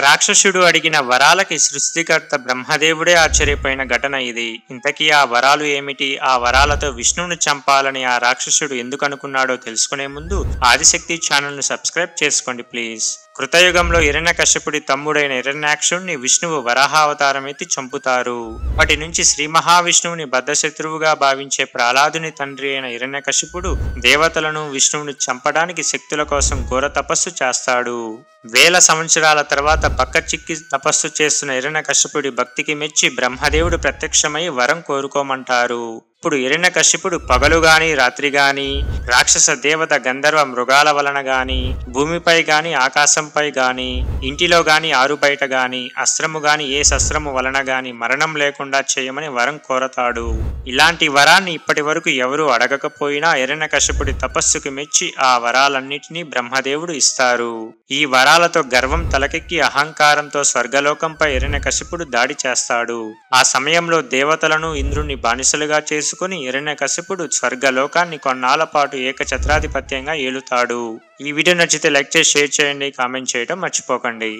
రాక్షసుడు అడిగిన వరాలకి సృష్టికర్త బ్రహ్మదేవుడే ఆశ్చర్యపోయిన ఘటన ఇది. ఇంతకీ ఆ వరాలు ఏమిటి? ఆ వరాలతో విష్ణువుని చంపాలని ఆ రాక్షసుడు ఎందుకు అనుకున్నాడో తెలుసుకునే ముందు ఆదిశక్తి ఛానల్ ను సబ్స్క్రైబ్ చేసుకోండి ప్లీజ్. కృతయుగంలో హిరణ్యకశ్యపుడి తమ్ముడైన హిరణ్యాక్షుడిని విష్ణువు వరాహావతారం ఎత్తి చంపుతారు. అప్పటి నుంచి శ్రీ మహావిష్ణువుని బద్ధశత్రువుగా భావించే ప్రహ్లాదుని తండ్రి అయిన హిరణ్యకశిపుడు దేవతలను విష్ణువుని చంపడానికి శక్తుల కోసం ఘోర తపస్సు చేస్తాడు. వేల సంవత్సరాల తర్వాత బక్క చిక్కి తపస్సు చేస్తున్న హిరణ్యకశిపుడి భక్తికి మెచ్చి బ్రహ్మదేవుడు ప్రత్యక్షమై వరం కోరుకోమంటారు. ఇప్పుడు హిరణ్యకశిపుడు పగలు గాని రాత్రి గాని రాక్షస దేవత గంధర్వ మృగాల వలన గాని భూమిపై గాని ఆకాశంపై గాని ఇంటిలో గాని ఆరు బయట గాని అస్త్రము గాని ఏ శస్త్రము వలన గాని మరణం లేకుండా చేయమని వరం కోరతాడు. ఇలాంటి వరాన్ని ఇప్పటి వరకు ఎవరూ అడగకపోయినా హిరణ్యకశిపుడి తపస్సుకు మెచ్చి ఆ వరాలన్నిటినీ బ్రహ్మదేవుడు ఇస్తారు. ఈ వరాలతో గర్వం తలకెక్కి అహంకారంతో స్వర్గలోకంపై హిరణ్యకశిపుడు దాడి చేస్తాడు. ఆ సమయంలో దేవతలను ఇంద్రుణ్ణి బానిసలుగా చేసుకుని హిరణ్యకశిపుడు స్వర్గలోకాన్ని కొన్నాళ్ల పాటు ఏకఛత్రాధిపత్యంగా ఏలుతాడు. ఈ వీడియో నచ్చితే లైక్ చేసి షేర్ చేయండి, కామెంట్ చేయడం మర్చిపోకండి.